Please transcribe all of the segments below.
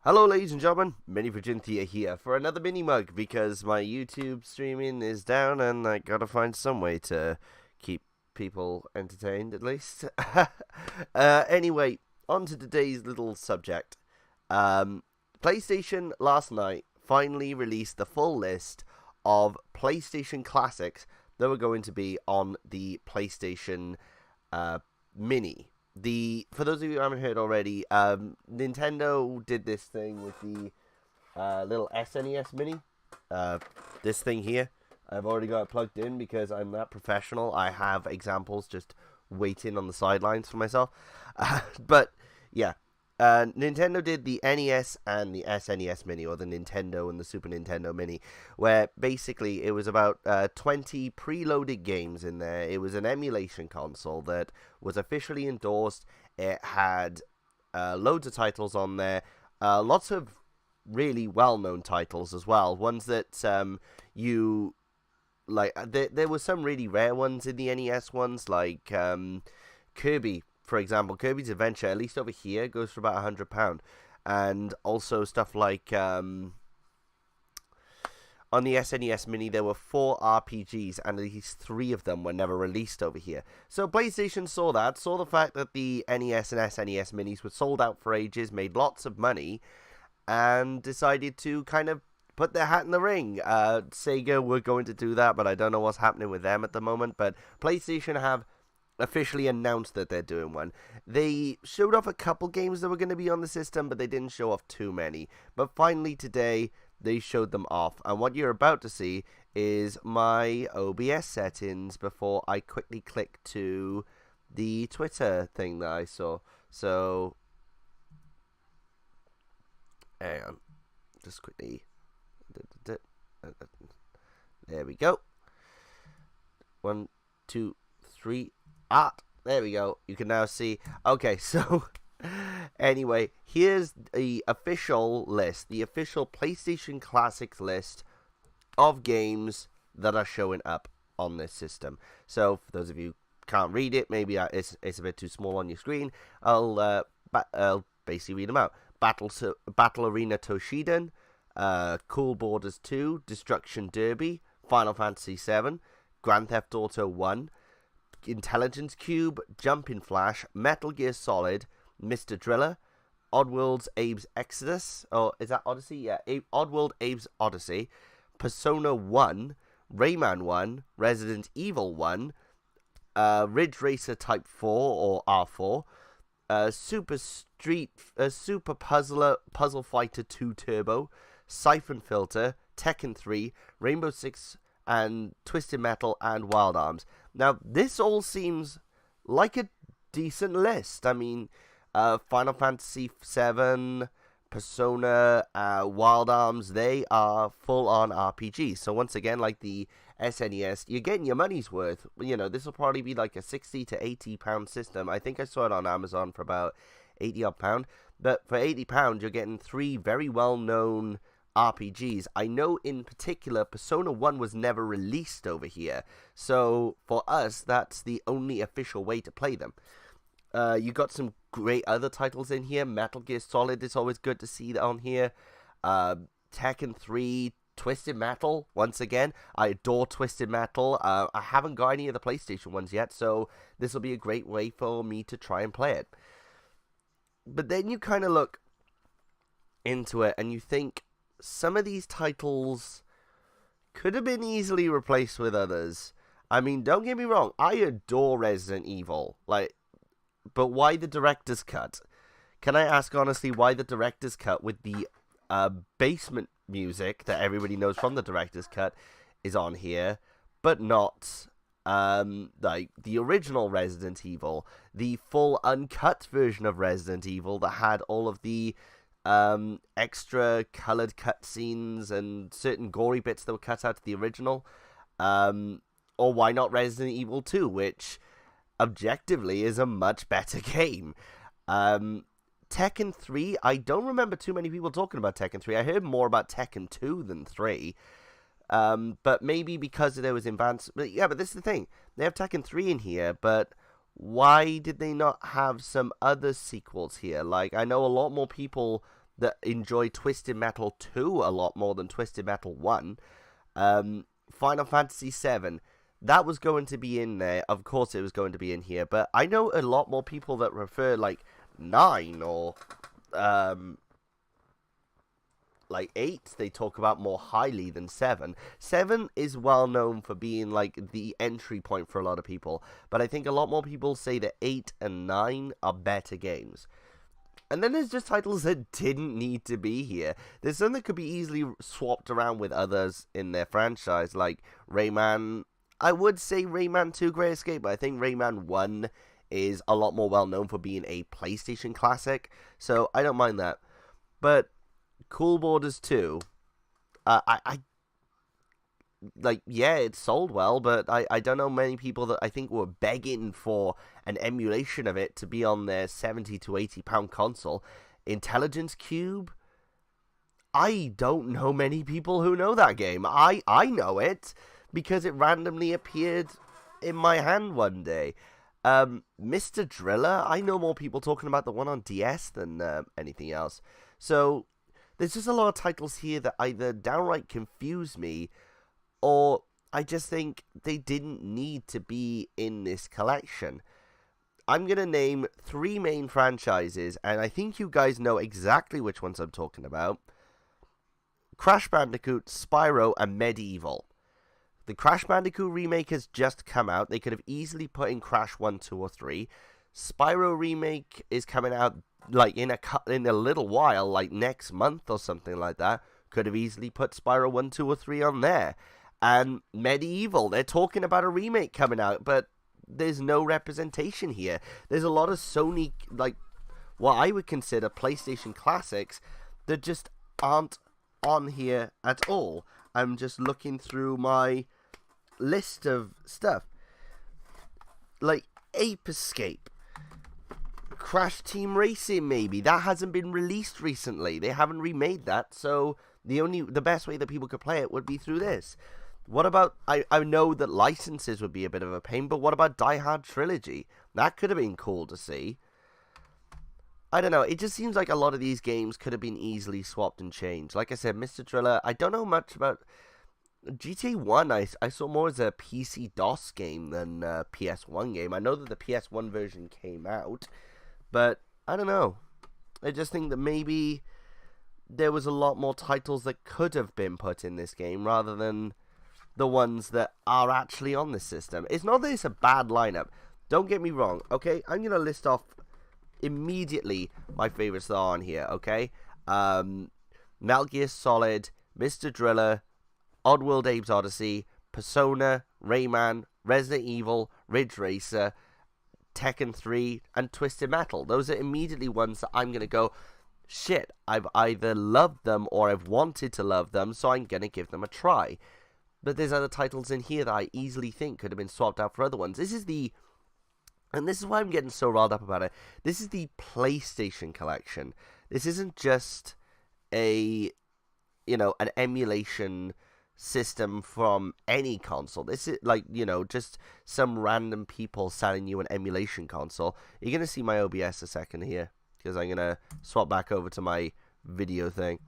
Hello ladies and gentlemen, Mini Virginthia here for another MiniMug because my YouTube streaming is down and I gotta find some way to keep people entertained at least. Anyway, on to today's little subject. PlayStation last night finally released the full list of PlayStation Classics that were going to be on the PlayStation Mini. For those of you who haven't heard already, Nintendo did this thing with the little SNES Mini. This thing here, I've already got it plugged in because I'm that professional. I have examples just waiting on the sidelines for myself. But yeah, Nintendo did the NES and the SNES Mini, or the Nintendo and the Super Nintendo Mini, where basically it was about 20 preloaded games in there. It was an emulation console that was officially endorsed. It had loads of titles on there, lots of really well-known titles as well, ones that you like. There were some really rare ones in the NES ones, like Kirby. For example, Kirby's Adventure, at least over here, goes for about £100. And also stuff like, on the SNES Mini, there were 4 RPGs, and at least 3 of them were never released over here. So PlayStation saw that, saw the fact that the NES and SNES Minis were sold out for ages, made lots of money, and decided to kind of put their hat in the ring. Sega were going to do that, but I don't know what's happening with them at the moment. But PlayStation have officially announced that they're doing one. They showed off a couple games that were going to be on the system, but they didn't show off too many. But finally today, they showed them off. And what you're about to see is my OBS settings before I quickly click to the Twitter thing that I saw. So, hang on. Just quickly. There we go. 1, 2, 3. There we go. You can now see. Okay, so anyway, here's the official list, the official PlayStation Classics list of games that are showing up on this system. So for those of you who can't read it, maybe it's a bit too small on your screen, I'll basically read them out. Battle Arena Toshiden, Cool Borders 2, Destruction Derby, Final Fantasy 7, Grand Theft Auto 1, Intelligence Cube, Jumping Flash, Metal Gear Solid, Mr. Driller, Oddworld's Abe's Exodus, or is that Odyssey? Yeah, Oddworld Abe's Odyssey, Persona 1, Rayman 1, Resident Evil 1, Ridge Racer Type 4 or R4, Super Puzzle Fighter 2 Turbo, Siphon Filter, Tekken 3, Rainbow Six, and Twisted Metal and Wild Arms. Now, this all seems like a decent list. I mean, Final Fantasy 7, Persona, Wild Arms, they are full-on RPGs. So once again, like the SNES, you're getting your money's worth. You know, this will probably be like a £60 to £80 system. I think I saw it on Amazon for about £80 odd. But for £80, you're getting 3 very well-known RPGs. I know in particular Persona 1 was never released over here, so for us that's the only official way to play them. You got some great other titles in here. Metal Gear Solid is always good to see on here. Tekken 3, Twisted Metal, once again, I adore Twisted Metal. I haven't got any of the PlayStation ones yet, so this will be a great way for me to try and play it. But then you kind of look into it and you think, some of these titles could have been easily replaced with others. I mean, don't get me wrong, I adore Resident Evil, but why the director's cut? Can I ask honestly why the director's cut with the basement music that everybody knows from the director's cut is on here, but not like the original Resident Evil, the full uncut version of Resident Evil that had all of the extra colored cutscenes and certain gory bits that were cut out of the original, or why not Resident Evil 2, which objectively is a much better game. Tekken 3, I don't remember too many people talking about Tekken 3. I heard more about Tekken 2 than 3, but maybe because there was advanced. But yeah, but this is the thing, they have Tekken 3 in here, but why did they not have some other sequels here? Like, I know a lot more people that enjoy Twisted Metal 2 a lot more than Twisted Metal 1. Final Fantasy 7, that was going to be in there. Of course it was going to be in here, but I know a lot more people that prefer like 9 or like 8, they talk about more highly than 7. 7 is well known for being like the entry point for a lot of people, but I think a lot more people say that 8 and 9 are better games. And then there's just titles that didn't need to be here. There's some that could be easily swapped around with others in their franchise, like Rayman. I would say Rayman 2 Great Escape, but I think Rayman 1 is a lot more well known for being a PlayStation classic, so I don't mind that. But Cool Borders 2, yeah, it sold well, but I don't know many people that I think were begging for an emulation of it to be on their £70 to £80 console. Intelligence Cube, I don't know many people who know that game. I know it because it randomly appeared in my hand one day. Mr. Driller, I know more people talking about the one on DS than anything else. So there's just a lot of titles here that either downright confuse me, or I just think they didn't need to be in this collection. I'm going to name 3 main franchises, and I think you guys know exactly which ones I'm talking about. Crash Bandicoot, Spyro, and Medieval. The Crash Bandicoot remake has just come out. They could have easily put in Crash 1, 2, or 3. Spyro remake is coming out like in a little while, like next month or something like that. Could have easily put Spyro 1, 2, or 3 on there. And Medieval, they're talking about a remake coming out, but there's no representation here. There's a lot of Sony, like, what I would consider PlayStation classics that just aren't on here at all. I'm just looking through my list of stuff. Like, Ape Escape. Crash Team Racing, maybe. That hasn't been released recently. They haven't remade that, so the best way that people could play it would be through this. What about, I know that licenses would be a bit of a pain, but what about Die Hard Trilogy? That could have been cool to see. I don't know, it just seems like a lot of these games could have been easily swapped and changed. Like I said, Mr. Driller, I don't know much about GTA 1. I saw more as a PC DOS game than a PS1 game. I know that the PS1 version came out, but I don't know. I just think that maybe there was a lot more titles that could have been put in this game rather than the ones that are actually on this system. It's not that it's a bad lineup. Don't get me wrong, okay? I'm going to list off immediately my favorites that are on here, okay? Metal Gear Solid, Mr. Driller, Oddworld Abe's Odyssey, Persona, Rayman, Resident Evil, Ridge Racer, Tekken 3, and Twisted Metal. Those are immediately ones that I'm going to go, shit, I've either loved them or I've wanted to love them, so I'm going to give them a try. But there's other titles in here that I easily think could have been swapped out for other ones. And this is why I'm getting so riled up about it. This is the PlayStation collection. This isn't just an emulation system from any console. This is like, just some random people selling you an emulation console. You're going to see my OBS a second here, because I'm going to swap back over to my video thing.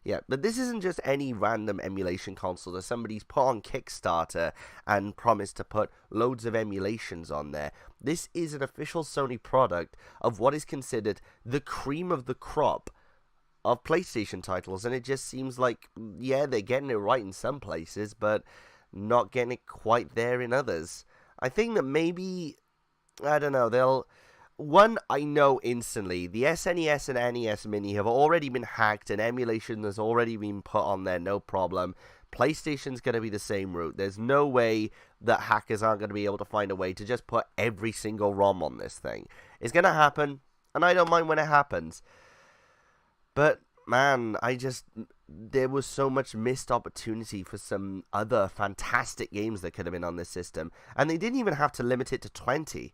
Yeah, but this isn't just any random emulation console that somebody's put on Kickstarter and promised to put loads of emulations on there. This is an official Sony product of what is considered the cream of the crop of PlayStation titles, and it just seems like, yeah, they're getting it right in some places, but not getting it quite there in others. I think that maybe, I don't know, one, I know instantly, the SNES and NES Mini have already been hacked and emulation has already been put on there, no problem. PlayStation's going to be the same route. There's no way that hackers aren't going to be able to find a way to just put every single ROM on this thing. It's going to happen, and I don't mind when it happens. But, man, there was so much missed opportunity for some other fantastic games that could have been on this system. And they didn't even have to limit it to 20.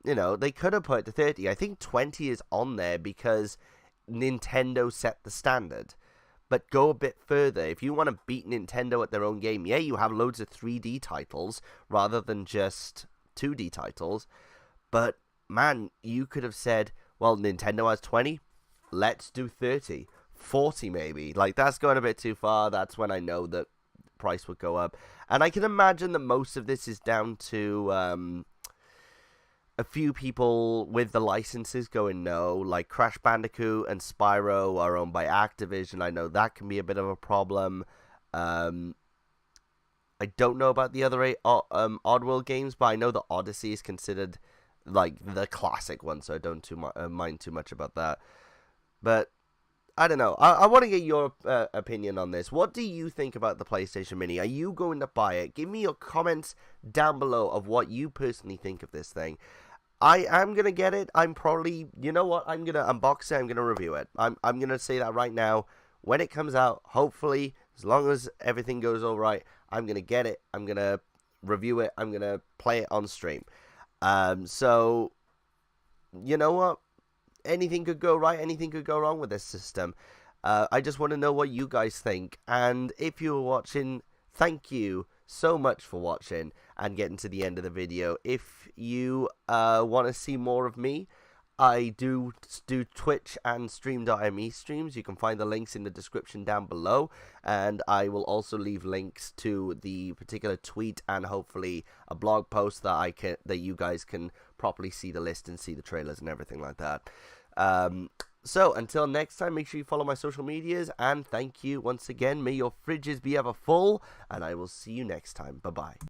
They could have put it to 30. I think 20 is on there because Nintendo set the standard. But go a bit further. If you want to beat Nintendo at their own game, yeah, you have loads of 3D titles rather than just 2D titles. But, man, you could have said, well, Nintendo has 20, let's do 30. 40 maybe. Like, that's going a bit too far. That's when I know that price would go up. And I can imagine that most of this is down to a few people with the licenses going no. Like Crash Bandicoot and Spyro are owned by Activision. I know that can be a bit of a problem. I don't know about the other Oddworld games, but I know the Odyssey is considered like the classic one, so I don't mind too much about that. But I don't know. I want to get your opinion on this. What do you think about the PlayStation Mini? Are you going to buy it? Give me your comments down below of what you personally think of this thing. I am going to get it. I'm probably, you know what? I'm going to unbox it. I'm going to review it. I'm going to say that right now. When it comes out, hopefully, as long as everything goes all right, I'm going to get it. I'm going to review it. I'm going to play it on stream. So, you know what? Anything could go right, anything could go wrong with this system. I just want to know what you guys think. And if you were watching, thank you so much for watching and getting to the end of the video. If you want to see more of me, I do Twitch and Stream.me streams. You can find the links in the description down below, and I will also leave links to the particular tweet and hopefully a blog post that you guys can properly see the list and see the trailers and everything like that. So until next time, make sure you follow my social medias, and thank you once again. May your fridges be ever full, and I will see you next time. Bye bye.